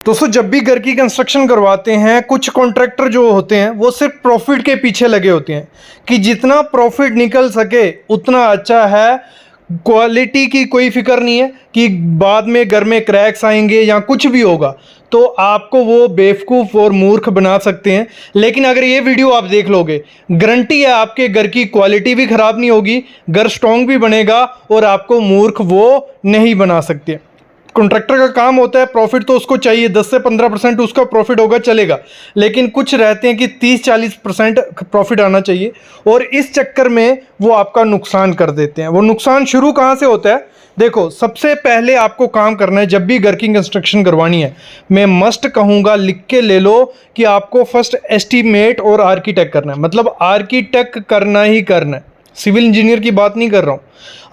दोस्तों जब भी घर की कंस्ट्रक्शन करवाते हैं कुछ कॉन्ट्रैक्टर जो होते हैं वो सिर्फ प्रॉफिट के पीछे लगे होते हैं कि जितना प्रॉफिट निकल सके उतना अच्छा है। क्वालिटी की कोई फिक्र नहीं है कि बाद में घर में क्रैक्स आएंगे या कुछ भी होगा, तो आपको वो बेवकूफ़ और मूर्ख बना सकते हैं। लेकिन अगर ये वीडियो आप देख लोगे, गारंटी है आपके घर की क्वालिटी भी ख़राब नहीं होगी, घर स्ट्रॉन्ग भी बनेगा और आपको मूर्ख वो नहीं बना सकते। कॉन्ट्रैक्टर का काम होता है प्रॉफिट तो उसको चाहिए, 10 से 15% उसका प्रॉफिट होगा चलेगा, लेकिन कुछ रहते हैं कि 30-40% प्रॉफिट आना चाहिए और इस चक्कर में वो आपका नुकसान कर देते हैं। वो नुकसान शुरू कहाँ से होता है? देखो, सबसे पहले आपको काम करना है जब भी घर की कंस्ट्रक्शन करवानी है, मैं मस्ट कहूँगा लिख के ले लो कि आपको फर्स्ट एस्टीमेट और आर्किटेक्ट करना है। मतलब आर्किटेक्ट करना ही करना है, सिविल इंजीनियर की बात नहीं कर रहा हूँ।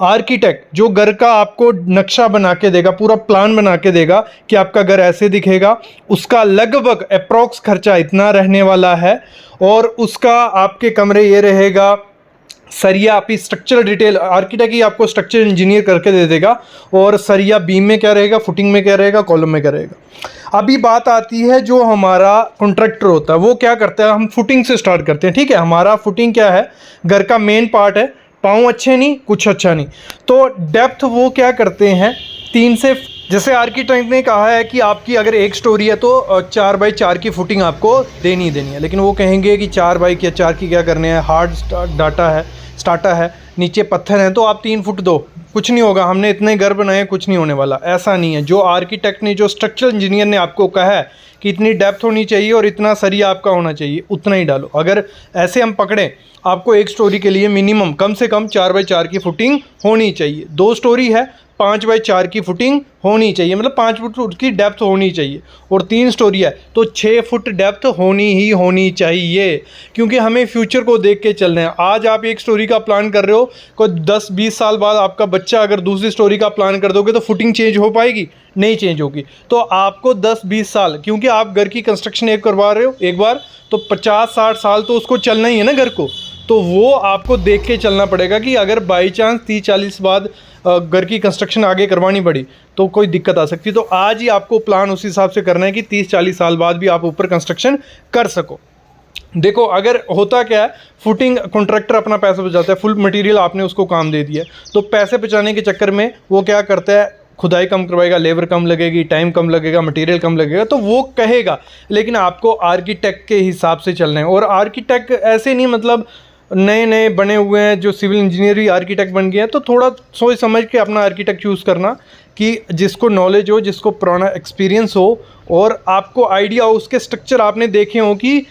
आर्किटेक्ट जो घर का आपको नक्शा बना के देगा, पूरा प्लान बना के देगा कि आपका घर ऐसे दिखेगा, उसका लगभग अप्रॉक्स खर्चा इतना रहने वाला है और उसका आपके कमरे ये रहेगा। सरिया आपकी स्ट्रक्चरल डिटेल आर्किटेक्ट ही आपको स्ट्रक्चर इंजीनियर करके दे देगा और सरिया बीम में क्या रहेगा, फुटिंग में क्या रहेगा, कॉलम में क्या रहेगा। अभी बात आती है जो हमारा कॉन्ट्रैक्टर होता है वो क्या करता है, हम फुटिंग से स्टार्ट करते हैं। ठीक है, हमारा फुटिंग क्या है, घर का मेन पार्ट है, पाँव अच्छे नहीं कुछ अच्छा नहीं, तो डेप्थ वो क्या करते हैं 3 से, जैसे आर्किटेक्ट ने कहा है कि आपकी अगर 1 स्टोरी है तो 4x4 की फुटिंग आपको देनी है, लेकिन वो कहेंगे कि 4x4 की क्या करने हैं, हार्ड डाटा है, स्टाटा है, नीचे पत्थर हैं, तो आप 3 फुट दो, कुछ नहीं होगा, हमने इतने घर बनाए कुछ नहीं होने वाला। ऐसा नहीं है। जो आर्किटेक्ट ने, जो स्ट्रक्चरल इंजीनियर ने आपको कहा है कि इतनी डेप्थ होनी चाहिए और इतना सरिया आपका होना चाहिए, उतना ही डालो। अगर ऐसे हम पकड़ें, आपको 1 स्टोरी के लिए मिनिमम कम से कम 4x4 की फुटिंग होनी चाहिए। 2 स्टोरी है 5x4 की फुटिंग होनी चाहिए, मतलब 5 फुट की डेप्थ होनी चाहिए, और 3 स्टोरी है तो 6 फुट डेप्थ होनी चाहिए, क्योंकि हमें फ्यूचर को देख के चलना है। आज आप 1 स्टोरी का प्लान कर रहे हो, कोई 10-20 साल बाद आपका बच्चा अगर दूसरी स्टोरी का प्लान कर दोगे तो फुटिंग चेंज हो पाएगी? नहीं चेंज होगी। तो आपको 10-20 साल, क्योंककि आप घर की कंस्ट्रक्शन एक करवा रहे हो एक बार, तो 50-60 साल तो उसको चलना ही है ना घर को, तो वो आपको देख के चलना पड़ेगा कि अगर बाई चांस 30-40 बाद घर की कंस्ट्रक्शन आगे करवानी पड़ी तो कोई दिक्कत आ सकती है। तो आज ही आपको प्लान उस हिसाब से करना है कि 30-40 साल बाद भी आप ऊपर कंस्ट्रक्शन कर सको। देखो, अगर होता क्या है, फुटिंग कॉन्ट्रैक्टर अपना पैसा बचाता है, फुल मटेरियल आपने उसको काम दे दिया, तो पैसे बचाने के चक्कर में वो क्या करता है, खुदाई कम करवाएगा, लेबर कम लगेगी, टाइम कम लगेगा, मटेरियल कम लगेगा, तो वो कहेगा। लेकिन आपको आर्किटेक्ट के हिसाब से चलना है, और आर्किटेक्ट ऐसे नहीं मतलब नए बने हुए हैं जो सिविल इंजीनियर ही आर्किटेक्ट बन गए हैं, तो थोड़ा सोच समझ के अपना आर्किटेक्ट चूज़ करना कि जिसको नॉलेज हो, जिसको पुराना एक्सपीरियंस हो और आपको आइडिया हो, उसके स्ट्रक्चर आपने देखे हो कि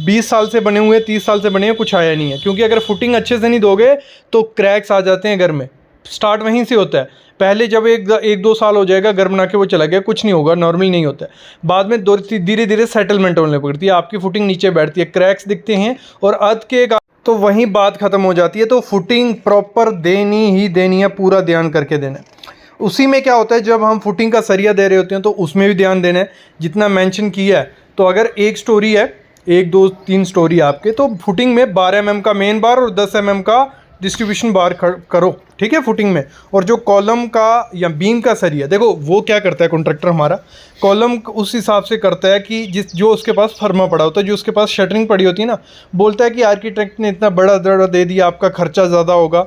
20 साल से बने हुए, 30 साल से बने हुए, कुछ आया नहीं है। क्योंकि अगर फुटिंग अच्छे से नहीं दोगे तो क्रैक्स आ जाते हैं घर में। स्टार्ट वहीं से होता है। पहले जब 1-2 साल हो जाएगा घर बना के वो चला गया, कुछ नहीं होगा, नॉर्मल नहीं होता है। बाद में धीरे धीरे सेटलमेंट होने पड़ती है, आपकी फुटिंग नीचे बैठती है, क्रैक्स दिखते हैं और अर्थ के, तो वहीं बात ख़त्म हो जाती है। तो फुटिंग प्रॉपर देनी ही देनी है, पूरा ध्यान करके देना है। उसी में क्या होता है, जब हम फुटिंग का सरिया दे रहे होते हैं तो उसमें भी ध्यान देना है जितना मेंशन किया है। तो अगर 1 स्टोरी है, 1-2-3 स्टोरी आपके, तो फुटिंग में 12 mm का मेन बार और 10 mm का डिस्ट्रीब्यूशन बार करो, ठीक है, फुटिंग में। और जो कॉलम का या बीम का सरिया, देखो वो क्या करता है कॉन्ट्रैक्टर हमारा, कॉलम उस हिसाब से करता है कि जो उसके पास फर्मा पड़ा होता है, जो उसके पास शटरिंग पड़ी होती है ना, बोलता है कि आर्किटेक्ट ने इतना बड़ा दर दे दिया, आपका खर्चा ज़्यादा होगा।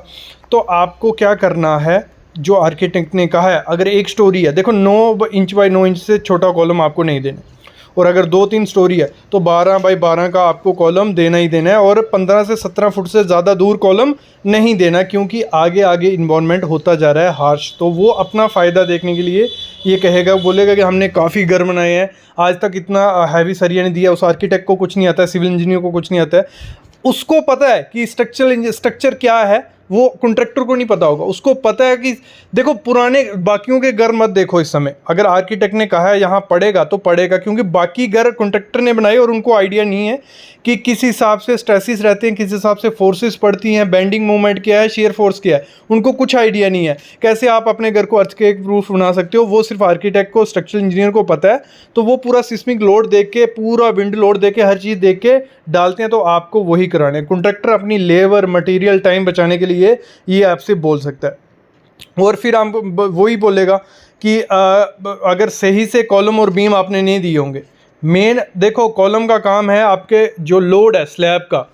तो आपको क्या करना है, जो आर्किटेक्ट ने कहा है, अगर 1 स्टोरी है, देखो 9 इंच बाई 9 इंच से छोटा कॉलम आपको नहीं देना, और अगर 2-3 स्टोरी है तो 12x12 का आपको कॉलम देना ही देना है, और 15 से 17 फुट से ज़्यादा दूर कॉलम नहीं देना, क्योंकि आगे आगे इन्वायरमेंट होता जा रहा है हार्श। तो वो अपना फ़ायदा देखने के लिए ये कहेगा, बोलेगा कि हमने काफ़ी घर बनाए हैं, आज तक इतना हैवी सरिया नहीं दिया। उस आर्किटेक्ट को कुछ नहीं आता है, सिविल इंजीनियर को कुछ नहीं आता है, उसको पता है कि स्ट्रक्चर क्या है, वो कॉन्ट्रैक्टर को नहीं पता होगा। उसको पता है कि देखो, पुराने बाकियों के घर मत देखो इस समय, अगर आर्किटेक्ट ने कहा है यहाँ पड़ेगा तो पड़ेगा, क्योंकि बाकी घर कॉन्ट्रैक्टर ने बनाए और उनको आइडिया नहीं है कि किस हिसाब से स्ट्रेसिस रहते हैं, किस हिसाब से फोर्सेस पड़ती हैं, बेंडिंग मूवमेंट क्या है, शेयर फोर्स क्या है, उनको कुछ आइडिया नहीं है। कैसे आप अपने घर को अर्थक्वेक प्रूफ बना सकते हो, वो सिर्फ आर्किटेक्ट को, स्ट्रक्चरल इंजीनियर को पता है। तो वो पूरा सिस्मिक लोड देख के, पूरा विंड लोड देख के, हर चीज़ देख के डालते हैं, तो आपको वही कराना है। कॉन्ट्रैक्टर अपनी लेबर, मटेरियल, टाइम बचाने के लिए ये आपसे बोल सकता है। और फिर हम वही बोलेगा कि अगर सही से कॉलम और बीम आपने नहीं दिए होंगे। मेन देखो कॉलम का काम है आपके जो लोड है स्लैब का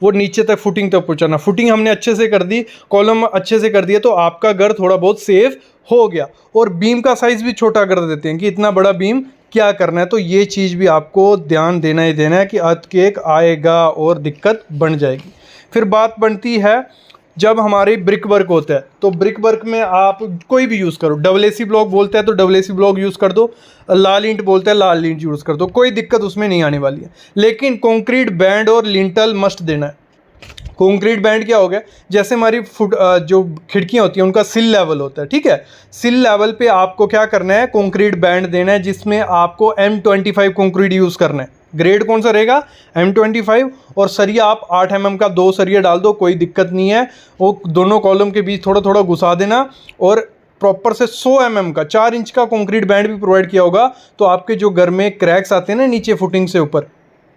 वो नीचे तक फुटिंग तक पहुंचाना। फुटिंग हमने अच्छे से कर दी, कॉलम अच्छे से कर दिया, तो आपका घर थोड़ा बहुत सेफ हो गया। और बीम का साइज़ भी छोटा कर देते हैं कि इतना बड़ा बीम क्या करना है। तो ये चीज़ भी आपको ध्यान देना ही देना है कि अर्थक्वेक आएगा और दिक्कत बन जाएगी। फिर बात बनती है जब हमारी ब्रिक वर्क होता है, तो ब्रिक वर्क में आप कोई भी यूज़ करो। डबल एसी ब्लॉक बोलते हैं तो डबल एसी ब्लॉक यूज़ कर दो, लाल ईंट बोलते हैं लाल ईंट यूज़ कर दो, कोई दिक्कत उसमें नहीं आने वाली है। लेकिन कंक्रीट बैंड और लिंटल मस्ट देना है। कंक्रीट बैंड क्या हो गया, जैसे हमारी जो खिड़कियाँ होती हैं उनका सिल लेवल होता है, ठीक है। सिल लेवल पे आपको क्या करना है, कंक्रीट बैंड देना है, जिसमें आपको M25 कंक्रीट यूज़ करना है। ग्रेड कौन सा रहेगा, M25। और सरिया आप 8 mm का 2 सरिया डाल दो, कोई दिक्कत नहीं है। वो दोनों कॉलम के बीच थोड़ा थोड़ा घुसा देना। और प्रॉपर से 100 mm का 4 इंच का कंक्रीट बैंड भी प्रोवाइड किया होगा, तो आपके जो घर में क्रैक्स आते हैं ना नीचे फुटिंग से ऊपर,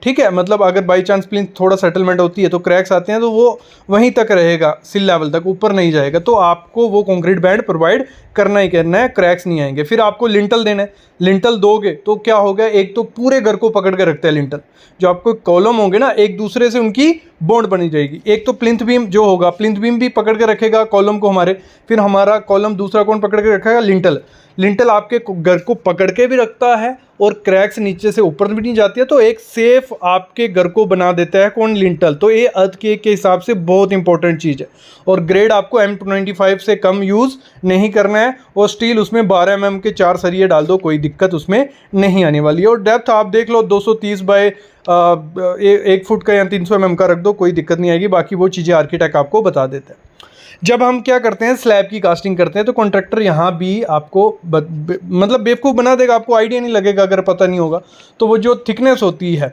ठीक है, मतलब अगर बाई चांस प्लिंथ थोड़ा सेटलमेंट होती है तो क्रैक्स आते हैं, तो वो वहीं तक रहेगा, सिल लेवल तक, ऊपर नहीं जाएगा। तो आपको वो कंक्रीट बैंड प्रोवाइड करना ही करना है, क्रैक्स नहीं आएंगे। फिर आपको लिंटल देना है। लिंटल दोगे तो क्या होगा, एक तो पूरे घर को पकड़ के रखता है लिंटल। जो आपको कॉलम होंगे ना एक दूसरे से उनकी बॉन्ड बनी जाएगी। एक तो प्लिंथ बीम जो होगा, प्लिंथ बीम भी पकड़ के रखेगा कॉलम को हमारे। फिर हमारा कॉलम दूसरा कौन पकड़ के रखेगा, लिंटल। लिंटल आपके घर को पकड़ के भी रखता है और क्रैक्स नीचे से ऊपर भी नहीं जाती है, तो एक सेफ आपके घर को बना देता है कौन, लिंटल। तो ये अर्थक्वेक के हिसाब से बहुत इंपॉर्टेंट चीज़ है। और ग्रेड आपको M25 से कम यूज़ नहीं करना है। और स्टील उसमें 12 mm के 4 सरिये डाल दो, कोई दिक्कत उसमें नहीं आने वाली है। और डेप्थ आप देख लो 230 बाय 1 फुट का या 300 mm का रख दो, कोई दिक्कत नहीं आएगी। बाकी वो चीज़ें आर्किटेक्ट आपको बता देता है। जब हम क्या करते हैं, स्लैब की कास्टिंग करते हैं, तो कॉन्ट्रैक्टर यहाँ भी आपको मतलब बेवकूफ़ बना देगा, आपको आइडिया नहीं लगेगा अगर पता नहीं होगा। तो वो जो थिकनेस होती है,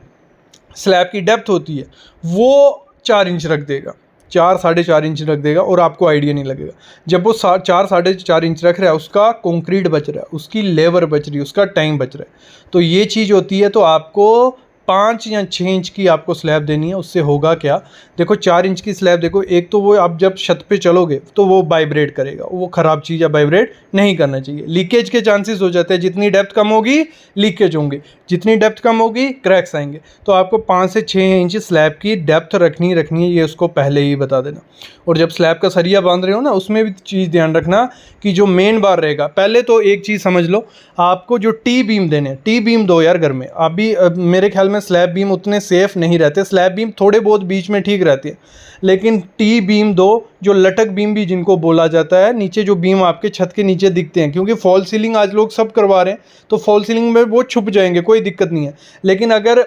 स्लैब की डेप्थ होती है, वो 4 इंच रख देगा, 4 साढ़े 4 इंच रख देगा, और आपको आइडिया नहीं लगेगा। जब वो 4 साढ़े 4 इंच रख रहा है, उसका कंक्रीट बच रहा है, उसकी लेबर बच रही है, उसका टाइम बच रहा है। तो ये चीज़ होती है। तो आपको 5 या 6 इंच की आपको स्लैब देनी है। उससे होगा क्या, देखो 4 इंच की स्लैब देखो, एक तो वो आप जब छत पे चलोगे तो वो वाइब्रेट करेगा, वो ख़राब चीज़ है, वाइब्रेट नहीं करना चाहिए। लीकेज के चांसेस हो जाते हैं, जितनी डेप्थ कम होगी लीकेज होंगे, जितनी डेप्थ कम होगी क्रैक्स आएंगे। तो आपको 5 से 6 इंच स्लैब की डेप्थ रखनी है, ये उसको पहले ही बता देना। और जब स्लैब का सरिया बांध रहे हो ना, उसमें भी चीज़ ध्यान रखना कि जो मेन बार रहेगा, पहले तो एक चीज़ समझ लो, आपको जो टी बीम देने, टी बीम दो यार घर में। अभी मेरे ख्याल में स्लैब बीम उतने सेफ नहीं रहते, स्लैब बीम थोड़े बहुत बीच में ठीक रहती है, लेकिन टी बीम दो, जो लटक बीम भी जिनको बोला जाता है, नीचे जो बीम आपके छत के नीचे दिखते हैं, क्योंकि फॉल सीलिंग आज लोग सब करवा रहे हैं, तो फॉल सीलिंग में वो छुप जाएंगे, कोई दिक्कत नहीं है। लेकिन अगर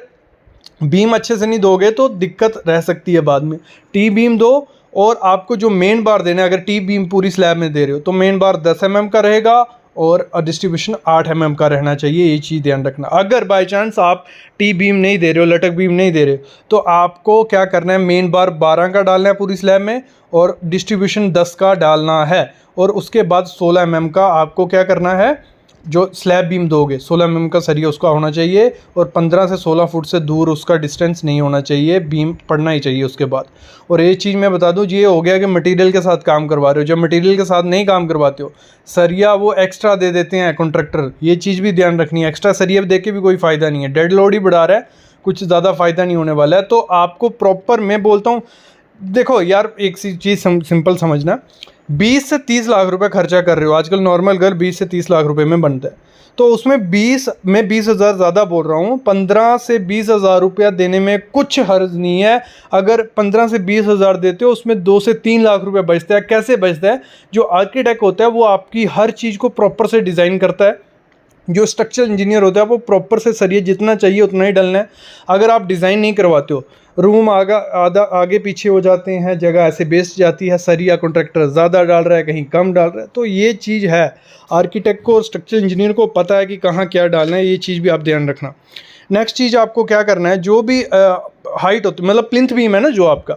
बीम अच्छे से नहीं दोगे तो दिक्कत रह सकती है बाद में। टी बीम दो, और आपको जो मेन बार देना है, अगर टी बीम पूरी स्लैब में दे रहे हो तो मेन बार 10 mm का रहेगा और डिस्ट्रीब्यूशन 8 mm का रहना चाहिए। ये चीज़ ध्यान रखना। अगर बाय चांस आप टी बीम नहीं दे रहे हो, लटक बीम नहीं दे रहे हो, तो आपको क्या करना है, मेन बार 12 का डालना है पूरी स्लैब में, और डिस्ट्रीब्यूशन 10 का डालना है। और उसके बाद 16 mm का आपको क्या करना है, जो स्लैब बीम दोगे 16 mm का सरिया उसका होना चाहिए, और 15 से 16 फुट से दूर उसका डिस्टेंस नहीं होना चाहिए, बीम पड़ना ही चाहिए उसके बाद। और ये चीज़ मैं बता दूं, ये हो गया कि मटेरियल के साथ काम करवा रहे हो। जब मटेरियल के साथ नहीं काम करवाते हो, सरिया वो एक्स्ट्रा दे देते हैं कॉन्ट्रैक्टर, ये चीज़ भी ध्यान रखनी है। एक्स्ट्रा सरिया दे के भी कोई फ़ायदा नहीं है, डेड लोड ही बढ़ा रहा है, कुछ ज़्यादा फ़ायदा नहीं होने वाला है। तो आपको प्रॉपर, मैं बोलता हूँ, देखो यार एक चीज़ सिंपल समझना, 20 से 30 लाख रुपए खर्चा कर रहे हो, आजकल नॉर्मल घर 20 से 30 लाख रुपए में बनता है, तो उसमें मैं 20,000 ज़्यादा बोल रहा हूँ, 15 से 20,000 रुपया देने में कुछ हर्ज नहीं है। अगर 15 से 20,000 देते हो, उसमें 2 से 3 लाख रुपए बचता है। कैसे बचता है, जो आर्किटेक्ट होता है वो आपकी हर चीज़ को प्रॉपर से डिज़ाइन करता है। जो स्ट्रक्चरल इंजीनियर होता है वो प्रॉपर से सरिया जितना चाहिए उतना ही डलना है। अगर आप डिज़ाइन नहीं करवाते हो, रूम आधा आगे पीछे हो जाते हैं, जगह ऐसे बेस्ट जाती है, सरिया कॉन्ट्रैक्टर ज़्यादा डाल रहा है, कहीं कम डाल रहा है। तो ये चीज़ है, आर्किटेक्ट को और स्ट्रक्चरल इंजीनियर को पता है कि कहाँ क्या डालना है, ये चीज़ भी आप ध्यान रखना। नेक्स्ट चीज़ आपको क्या करना है, जो भी हाइट होती है, मतलब प्लिंथ बीम है ना जो आपका,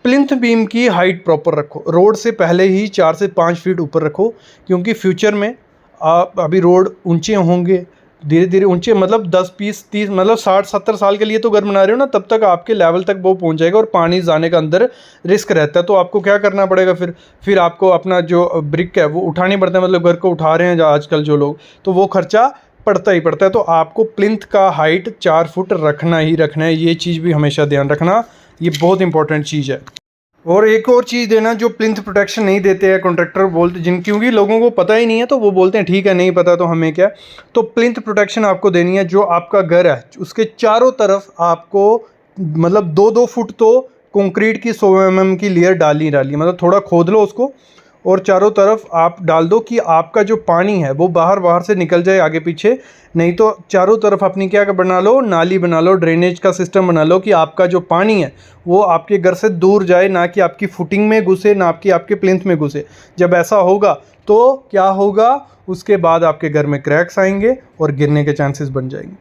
प्लिंथ बीम की हाइट प्रॉपर रखो, रोड से पहले ही 4 से 5 फीट ऊपर रखो, क्योंकि फ्यूचर में आप अभी रोड ऊंचे होंगे, धीरे धीरे ऊंचे, मतलब 10 20 30 मतलब 60 70 साल के लिए तो घर बना रहे हो ना, तब तक आपके लेवल तक वो पहुंच जाएगा और पानी जाने का अंदर रिस्क रहता है। तो आपको क्या करना पड़ेगा, फिर आपको अपना जो ब्रिक है वो उठानी पड़ता है, मतलब घर को उठा रहे हैं जो आजकल जो लोग, तो वो खर्चा पड़ता ही पड़ता है। तो आपको प्लिंथ का हाइट 4 फुट रखना ही रखना है, ये चीज़ भी हमेशा ध्यान रखना, ये बहुत इंपॉर्टेंट चीज़ है। और एक और चीज़ देना, जो प्लिंथ प्रोटेक्शन नहीं देते हैं कॉन्ट्रैक्टर बोलते, क्योंकि लोगों को पता ही नहीं है तो वो बोलते हैं ठीक है नहीं पता तो हमें क्या। तो प्लिंथ प्रोटेक्शन आपको देनी है। जो आपका घर है उसके चारों तरफ आपको मतलब 2-2 फुट तो कंक्रीट की 100 mm की लेयर डालनी, मतलब थोड़ा खोद लो उसको और चारों तरफ आप डाल दो कि आपका जो पानी है वो बाहर से निकल जाए आगे पीछे। नहीं तो चारों तरफ अपनी क्या बना लो, नाली बना लो, ड्रेनेज का सिस्टम बना लो कि आपका जो पानी है वो आपके घर से दूर जाए, ना कि आपकी फुटिंग में घुसे, ना कि आपके प्लिंथ में घुसे। जब ऐसा होगा तो क्या होगा, उसके बाद आपके घर में क्रैक्स आएंगे और गिरने के चांसेस बन जाएंगे।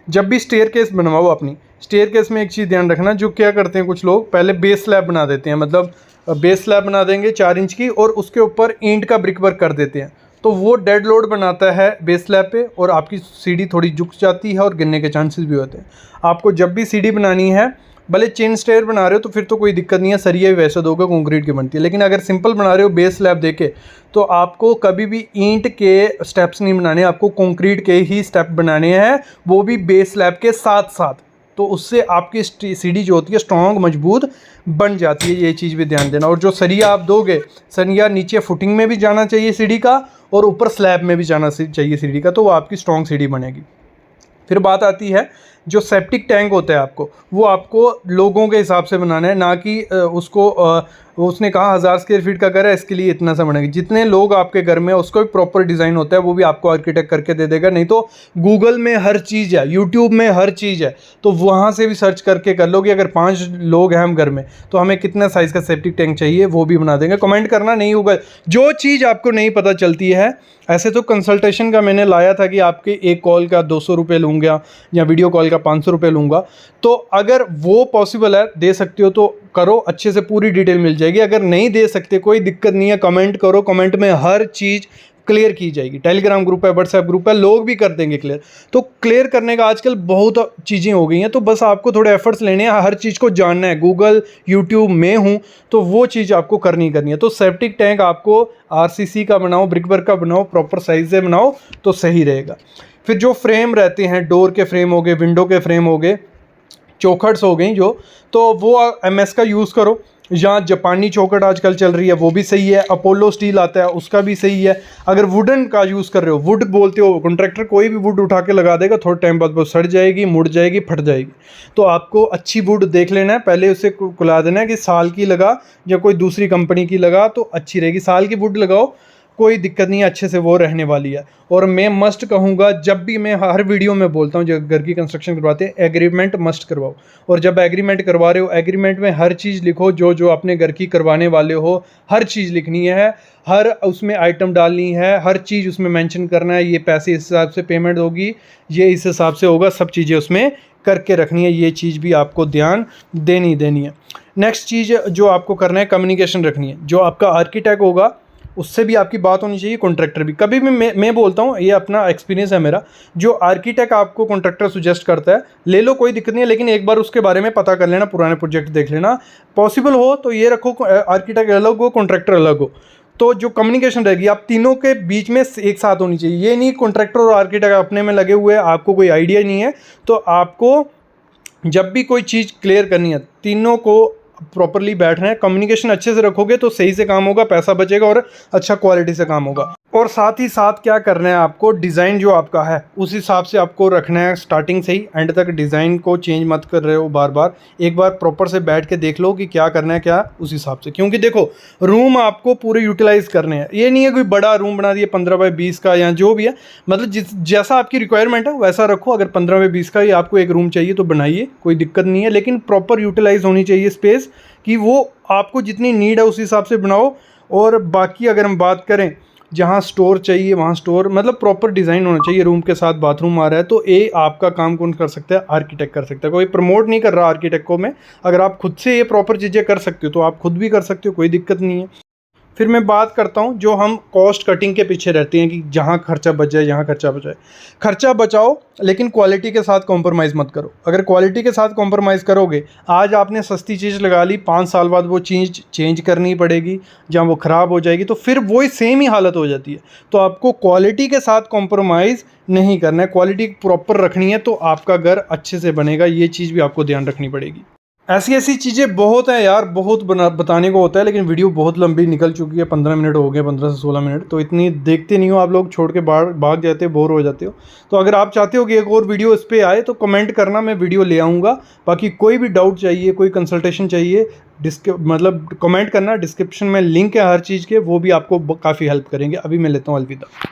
जब भी स्टेयर केस बनवाओ अपनी, स्टेयर केस में एक चीज़ ध्यान रखना, जो क्या करते हैं कुछ लोग पहले बेस स्लैब बना देते हैं, मतलब बेस स्लैब बना देंगे 4 इंच की और उसके ऊपर ईंट का ब्रिक वर्क कर देते हैं। तो वो डेड लोड बनाता है बेस स्लैब पे और आपकी सीढ़ी थोड़ी झुक जाती है और गिरने के चांसेस भी होते हैं। आपको जब भी सीढ़ी बनानी है, भले चेन स्टेयर बना रहे हो तो फिर तो कोई दिक्कत नहीं है, सरिया भी वैसे दोगे कंक्रीट की बनती है। लेकिन अगर सिंपल बना रहे हो बेस स्लैब देके, तो आपको कभी भी ईंट के स्टेप्स नहीं बनाने, आपको कंक्रीट के ही स्टेप बनाने हैं, वो भी बेस स्लैब के साथ साथ। तो उससे आपकी सीढ़ी जो होती है स्ट्रॉन्ग मजबूत बन जाती है, ये चीज़ भी ध्यान देना। और जो सरिया आप दोगे, सरिया नीचे फुटिंग में भी जाना चाहिए सीढ़ी का और ऊपर स्लैब में भी जाना चाहिए सीढ़ी का, तो वो आपकी स्ट्रॉन्ग सीढ़ी बनेगी। फिर बात आती है जो सेप्टिक टैंक होता है वो आपको लोगों के हिसाब से बनाना है, ना कि उसने कहा 1000 स्क्वायर फीट का घर है इसके लिए इतना सा बनेगा। जितने लोग आपके घर में, उसका भी प्रॉपर डिज़ाइन होता है, वो भी आपको आर्किटेक्ट करके दे देगा। नहीं तो गूगल में हर चीज़ है, यूट्यूब में हर चीज़ है, तो वहाँ से भी सर्च करके कर लो कि अगर 5 लोग हैं हम घर में तो हमें कितना साइज़ का सेप्टिक टैंक चाहिए, वो भी बना देंगे। कमेंट करना नहीं होगा जो चीज़ आपको नहीं पता चलती है। ऐसे तो कंसल्टेशन का मैंने लाया था कि आपके एक कॉल का 200 रुपये लूँगा या वीडियो कॉल का 500 रुपये लूँगा। तो अगर वो पॉसिबल है, दे सकते हो तो करो, अच्छे से पूरी डिटेल मिल जाएगी। अगर नहीं दे सकते कोई दिक्कत नहीं है, कमेंट करो, कमेंट में हर चीज़ क्लियर की जाएगी। टेलीग्राम ग्रुप है, व्हाट्सएप ग्रुप है, लोग भी कर देंगे क्लियर। तो क्लियर करने का आजकल बहुत चीज़ें हो गई हैं, तो बस आपको थोड़े एफर्ट्स लेने हैं, हर चीज़ को जानना है। गूगल यूट्यूब में हूँ तो वो चीज़ आपको करनी है। तो सेप्टिक टैंक आपको आरसीसी का बनाओ, ब्रिक वर्क का बनाओ, प्रॉपर साइज से बनाओ तो सही रहेगा। फिर जो फ्रेम रहते हैं, डोर के फ्रेम हो गए, विंडो के फ्रेम हो गए, चौखट्स हो गई जो, तो वो एमएस का यूज़ करो, या जापानी चौखट आजकल चल रही है वो भी सही है, अपोलो स्टील आता है उसका भी सही है। अगर वुडन का यूज़ कर रहे हो, वुड बोलते हो, कॉन्ट्रैक्टर कोई भी वुड उठा के लगा देगा, थोड़े टाइम बाद वो सड़ जाएगी, मुड़ जाएगी, फट जाएगी। तो आपको अच्छी वुड देख लेना है, पहले उसे कुला देना है कि साल की लगा या कोई दूसरी कंपनी की लगा तो अच्छी रहेगी। साल की वुड लगाओ, कोई दिक्कत नहीं है, अच्छे से वो रहने वाली है। और मैं मस्ट कहूँगा, जब भी मैं हर वीडियो में बोलता हूँ जब घर की कंस्ट्रक्शन करवाते हैं, एग्रीमेंट मस्ट करवाओ। और जब एग्रीमेंट करवा रहे हो, एग्रीमेंट में हर चीज़ लिखो, जो जो अपने घर की करवाने वाले हो हर चीज़ लिखनी है, हर उसमें आइटम डालनी है, हर चीज़ उसमें मेंशन करना है, ये पैसे इस हिसाब से पेमेंट होगी, ये इस हिसाब से होगा, सब चीज़ें उसमें करके रखनी है। ये चीज़ भी आपको ध्यान देनी है। नेक्स्ट चीज़ जो आपको करना है, कम्युनिकेशन रखनी है। जो आपका आर्किटेक्ट होगा उससे भी आपकी बात होनी चाहिए, कॉन्ट्रैक्टर भी। कभी भी मैं बोलता हूँ, ये अपना एक्सपीरियंस है मेरा, जो आर्किटेक्ट आपको कॉन्ट्रैक्टर सुजेस्ट करता है ले लो, कोई दिक्कत नहीं है, लेकिन एक बार उसके बारे में पता कर लेना, पुराने प्रोजेक्ट देख लेना। पॉसिबल हो तो ये रखो, आर्किटेक्ट अलग हो, कॉन्ट्रैक्टर अलग हो, तो जो कम्युनिकेशन रहेगी आप तीनों के बीच में एक साथ होनी चाहिए। ये नहीं कॉन्ट्रैक्टर और आर्किटेक्ट अपने में लगे हुए हैं, आपको कोई आइडिया नहीं है, तो आपको जब भी कोई चीज़ क्लियर करनी है, तीनों को प्रॉपरली बैठना है। कम्युनिकेशन अच्छे से रखोगे तो सही से काम होगा, पैसा बचेगा और अच्छा क्वालिटी से काम होगा। और साथ ही साथ क्या करना है आपको, डिज़ाइन जो आपका है उस हिसाब से आपको रखना है, स्टार्टिंग से ही एंड तक डिज़ाइन को चेंज मत कर रहे हो बार बार। एक बार प्रॉपर से बैठ के देख लो कि क्या करना है, क्या उस हिसाब से। क्योंकि देखो, रूम आपको पूरे यूटिलाइज़ करने हैं, ये नहीं है कोई बड़ा रूम बना दिया 15 बाई 20 का या जो भी है, मतलब जैसा आपकी रिक्वायरमेंट है वैसा रखो। अगर 15 बाई 20 का ही आपको एक रूम चाहिए तो बनाइए, कोई दिक्कत नहीं है, लेकिन प्रॉपर यूटिलाइज़ होनी चाहिए स्पेस, कि वो आपको जितनी नीड है उस हिसाब से बनाओ। और बाकी अगर हम बात करें, जहाँ स्टोर चाहिए वहाँ स्टोर, मतलब प्रॉपर डिज़ाइन होना चाहिए। रूम के साथ बाथरूम आ रहा है तो ये आपका काम कौन कर सकता है, आर्किटेक्ट कर सकता है। कोई प्रमोट नहीं कर रहा आर्किटेक्ट को मैं, अगर आप खुद से ये प्रॉपर चीज़ें कर सकते हो तो आप खुद भी कर सकते हो, कोई दिक्कत नहीं है। फिर मैं बात करता हूँ जो हम कॉस्ट कटिंग के पीछे रहते हैं कि जहाँ खर्चा बच जाए, यहाँ खर्चा बचाए। खर्चा बचाओ लेकिन क्वालिटी के साथ कॉम्प्रोमाइज़ मत करो। अगर क्वालिटी के साथ कॉम्प्रोमाइज़ करोगे, आज आपने सस्ती चीज़ लगा ली, 5 साल बाद वो चीज़ चेंज करनी पड़ेगी, जहाँ वो ख़राब हो जाएगी, तो फिर वही सेम ही हालत हो जाती है। तो आपको क्वालिटी के साथ कॉम्प्रोमाइज़ नहीं करना है, क्वालिटी प्रॉपर रखनी है, तो आपका घर अच्छे से बनेगा। ये चीज़ भी आपको ध्यान रखनी पड़ेगी। ऐसी ऐसी चीज़ें बहुत हैं यार, बहुत बताने को होता है, लेकिन वीडियो बहुत लंबी निकल चुकी है, 15 मिनट हो गए, 15 से 16 मिनट। तो इतनी देखते नहीं हो आप लोग, छोड़ के भाग जाते हो, बोर हो जाते हो। तो अगर आप चाहते हो कि एक और वीडियो इस पर आए तो कमेंट करना, मैं वीडियो ले आऊँगा। बाकी कोई भी डाउट चाहिए, कोई कंसल्टेशन चाहिए, मतलब कमेंट करना। डिस्क्रिप्शन में लिंक है हर चीज़ के, वो भी आपको काफ़ी हेल्प करेंगे। अभी मैं लेता हूँ अलविदा।